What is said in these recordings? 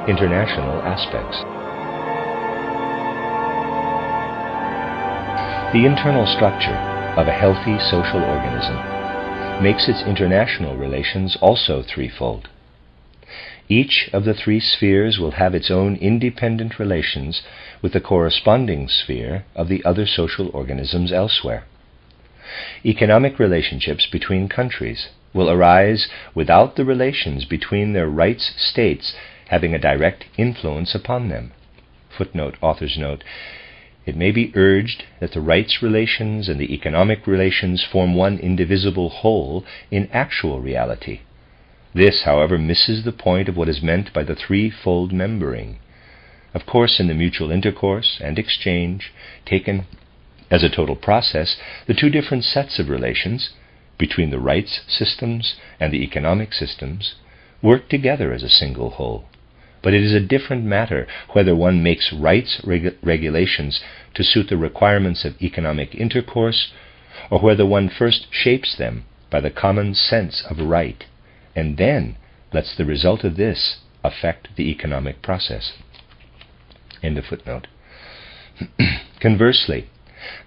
international aspects. The internal structure of a healthy social organism makes its international relations also threefold. Each of the three spheres will have its own independent relations with the corresponding sphere of the other social organisms elsewhere. Economic relationships between countries will arise without the relations between their rights states having a direct influence upon them. Footnote, author's note. It may be urged that the rights relations and the economic relations form one indivisible whole in actual reality. This, however, misses the point of what is meant by the threefold membering. Of course, in the mutual intercourse and exchange, taken as a total process, the two different sets of relations between the rights systems and the economic systems work together as a single whole. But it is a different matter whether one makes rights regulations to suit the requirements of economic intercourse, or whether one first shapes them by the common sense of right, and then lets the result of this affect the economic process. End of footnote. Conversely,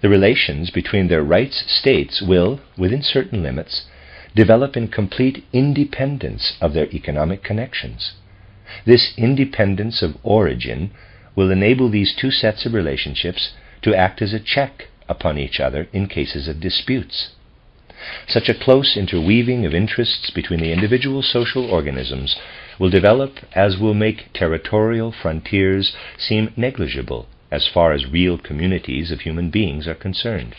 the relations between their rights states will, within certain limits, develop in complete independence of their economic connections. This independence of origin will enable these two sets of relationships to act as a check upon each other in cases of disputes. Such a close interweaving of interests between the individual social organisms will develop as will make territorial frontiers seem negligible as far as real communities of human beings are concerned.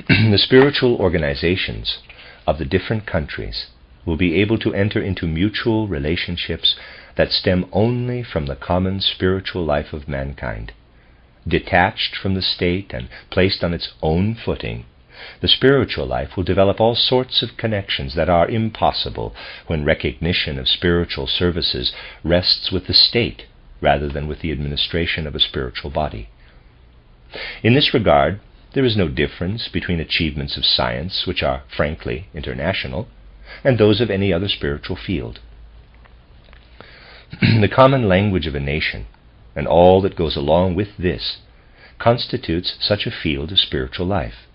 The spiritual organizations of the different countries will be able to enter into mutual relationships that stem only from the common spiritual life of mankind. Detached from the state and placed on its own footing, the spiritual life will develop all sorts of connections that are impossible when recognition of spiritual services rests with the state rather than with the administration of a spiritual body. In this regard, there is no difference between achievements of science, which are frankly international, and those of any other spiritual field. The common language of a nation, and all that goes along with this, constitutes such a field of spiritual life.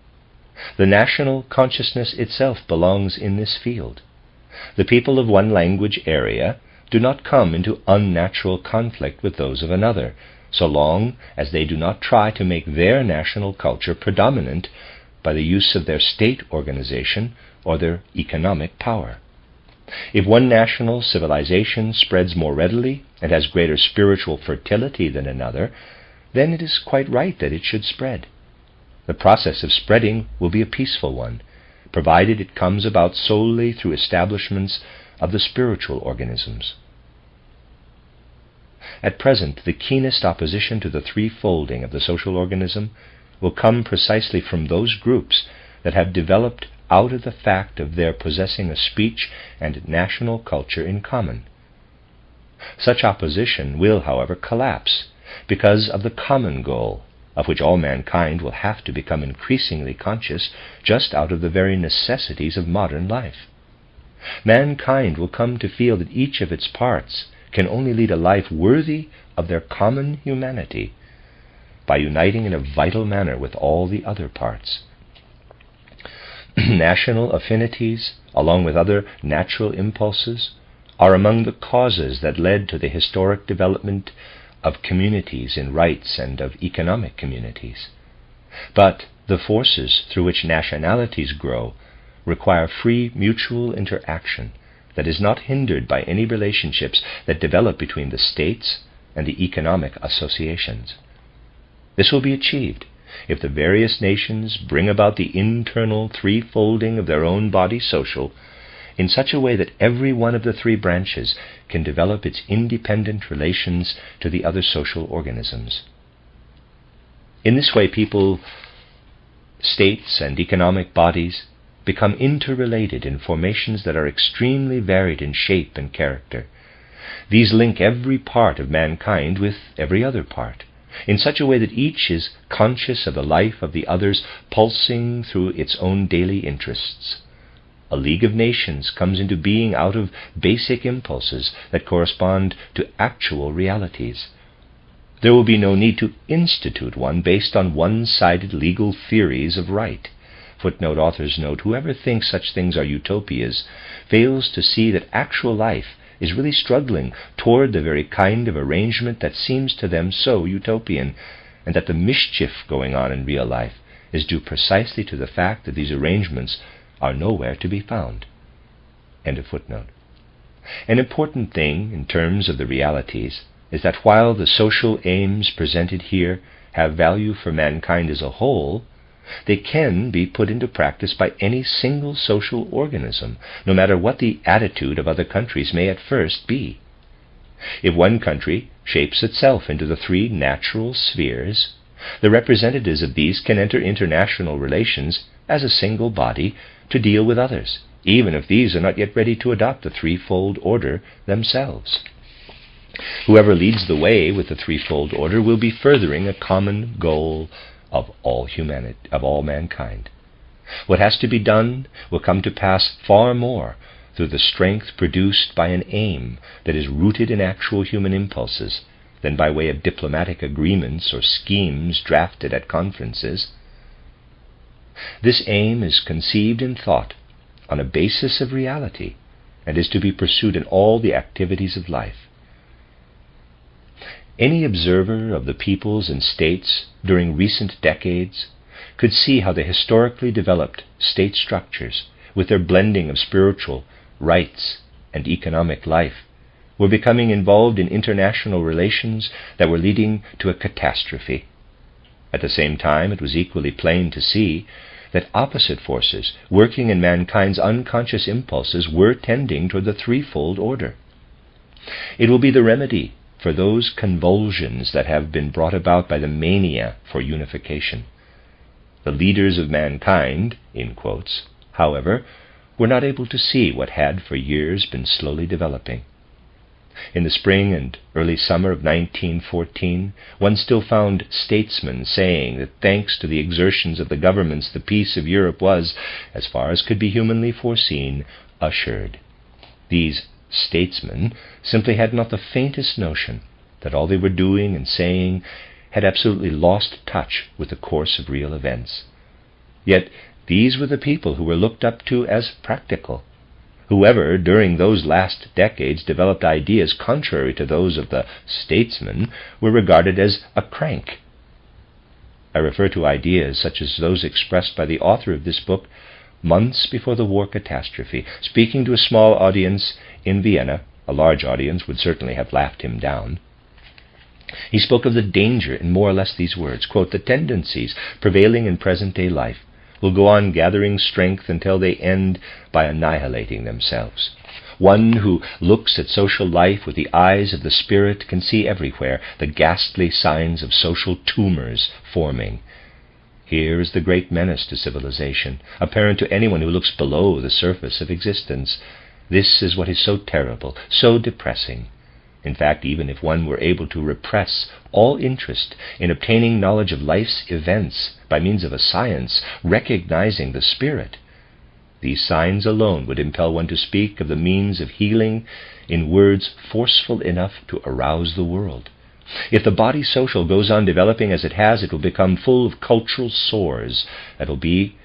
The national consciousness itself belongs in this field. The people of one language area do not come into unnatural conflict with those of another, so long as they do not try to make their national culture predominant by the use of their state organization or their economic power. If one national civilization spreads more readily and has greater spiritual fertility than another, then it is quite right that it should spread. The process of spreading will be a peaceful one, provided it comes about solely through establishments of the spiritual organisms. At present, the keenest opposition to the threefolding of the social organism will come precisely from those groups that have developed out of the fact of their possessing a speech and national culture in common. Such opposition will, however, collapse because of the common goal, of which all mankind will have to become increasingly conscious just out of the very necessities of modern life. Mankind will come to feel that each of its parts can only lead a life worthy of their common humanity by uniting in a vital manner with all the other parts. National affinities, along with other natural impulses, are among the causes that led to the historic development of communities in rights and of economic communities. But the forces through which nationalities grow require free mutual interaction that is not hindered by any relationships that develop between the states and the economic associations. This will be achieved if the various nations bring about the internal threefolding of their own body social in such a way that every one of the three branches can develop its independent relations to the other social organisms. In this way, people, states, and economic bodies become interrelated in formations that are extremely varied in shape and character. These link every part of mankind with every other part, in such a way that each is conscious of the life of the others pulsing through its own daily interests. A League of Nations comes into being out of basic impulses that correspond to actual realities. There will be no need to institute one based on one-sided legal theories of right. Footnote, author's note, whoever thinks such things are utopias fails to see that actual life is really struggling toward the very kind of arrangement that seems to them so utopian, and that the mischief going on in real life is due precisely to the fact that these arrangements are nowhere to be found. End of footnote. An important thing in terms of the realities is that while the social aims presented here have value for mankind as a whole, they can be put into practice by any single social organism, no matter what the attitude of other countries may at first be. If one country shapes itself into the three natural spheres, the representatives of these can enter international relations as a single body to deal with others, even if these are not yet ready to adopt the threefold order themselves. Whoever leads the way with the threefold order will be furthering a common goal of all humanity, of all mankind. What has to be done will come to pass far more through the strength produced by an aim that is rooted in actual human impulses than by way of diplomatic agreements or schemes drafted at conferences. This aim is conceived in thought on a basis of reality and is to be pursued in all the activities of life. Any observer of the peoples and states during recent decades could see how the historically developed state structures, with their blending of spiritual, rights, and economic life, were becoming involved in international relations that were leading to a catastrophe. At the same time, it was equally plain to see that opposite forces working in mankind's unconscious impulses were tending toward the threefold order. It will be the remedy for those convulsions that have been brought about by the mania for unification. The leaders of mankind, in quotes, however, were not able to see what had for years been slowly developing. In the spring and early summer of 1914, one still found statesmen saying that thanks to the exertions of the governments, the peace of Europe was, as far as could be humanly foreseen, assured. These statesmen simply had not the faintest notion that all they were doing and saying had absolutely lost touch with the course of real events. Yet these were the people who were looked up to as practical. Whoever, during those last decades, developed ideas contrary to those of the statesmen were regarded as a crank. I refer to ideas such as those expressed by the author of this book months before the war catastrophe, speaking to a small audience in Vienna. A large audience would certainly have laughed him down. He spoke of the danger in more or less these words, quote, "The tendencies prevailing in present-day life will go on gathering strength until they end by annihilating themselves. One who looks at social life with the eyes of the spirit can see everywhere the ghastly signs of social tumors forming. Here is the great menace to civilization, apparent to anyone who looks below the surface of existence. This is what is so terrible, so depressing. In fact, even if one were able to repress all interest in obtaining knowledge of life's events by means of a science recognizing the spirit, these signs alone would impel one to speak of the means of healing in words forceful enough to arouse the world. If the body social goes on developing as it has, it will become full of cultural sores that will be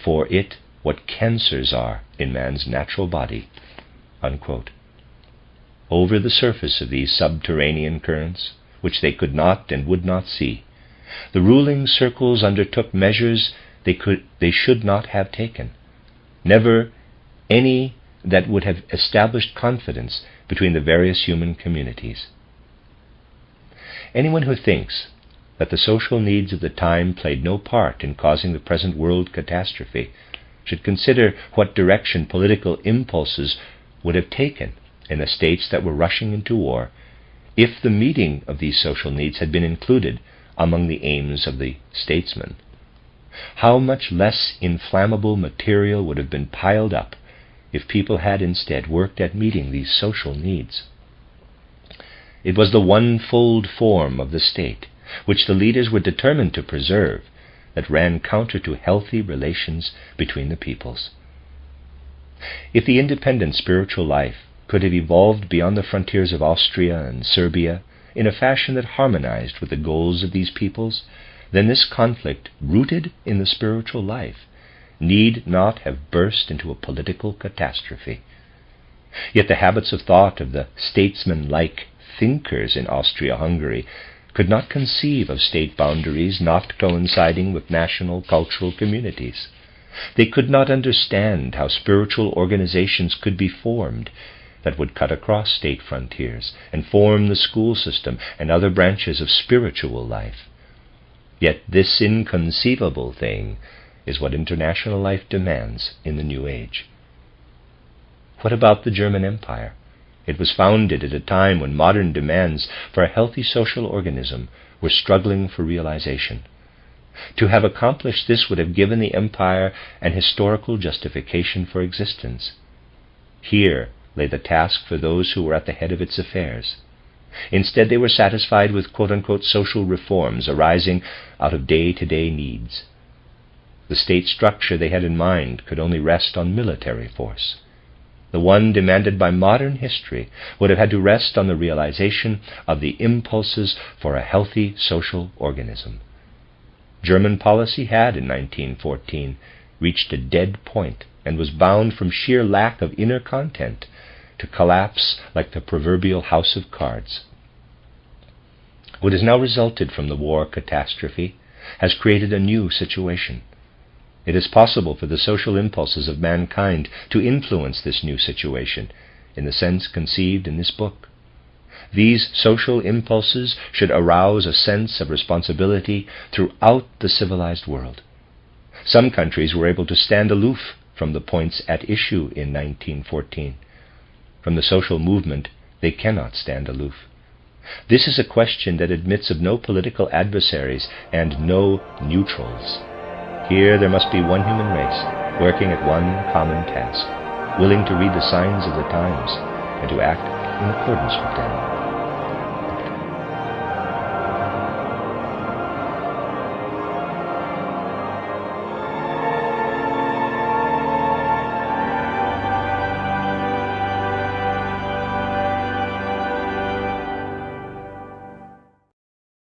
for it what cancers are in man's natural body." Unquote. Over the surface of these subterranean currents, which they could not and would not see, the ruling circles undertook measures they should not have taken, never any that would have established confidence between the various human communities. Anyone who thinks that the social needs of the time played no part in causing the present world catastrophe should consider what direction political impulses would have taken in the states that were rushing into war if the meeting of these social needs had been included among the aims of the statesmen. How much less inflammable material would have been piled up if people had instead worked at meeting these social needs. It was the one-fold form of the state, which the leaders were determined to preserve, that ran counter to healthy relations between the peoples. If the independent spiritual life could have evolved beyond the frontiers of Austria and Serbia in a fashion that harmonized with the goals of these peoples, then this conflict, rooted in the spiritual life, need not have burst into a political catastrophe. Yet the habits of thought of the statesman-like thinkers in Austria-Hungary could not conceive of state boundaries not coinciding with national cultural communities. They could not understand how spiritual organizations could be formed that would cut across state frontiers and form the school system and other branches of spiritual life. Yet this inconceivable thing is what international life demands in the New Age. What about the German Empire? It was founded at a time when modern demands for a healthy social organism were struggling for realization. To have accomplished this would have given the empire an historical justification for existence. Here lay the task for those who were at the head of its affairs. Instead, they were satisfied with quote-unquote social reforms arising out of day-to-day needs. The state structure they had in mind could only rest on military force. The one demanded by modern history would have had to rest on the realization of the impulses for a healthy social organism. German policy had, in 1914, reached a dead point and was bound from sheer lack of inner content to collapse like the proverbial house of cards. What has now resulted from the war catastrophe has created a new situation. It is possible for the social impulses of mankind to influence this new situation in the sense conceived in this book. These social impulses should arouse a sense of responsibility throughout the civilized world. Some countries were able to stand aloof from the points at issue in 1914. From the social movement, they cannot stand aloof. This is a question that admits of no political adversaries and no neutrals. Here there must be one human race, working at one common task, willing to read the signs of the times and to act in accordance with them.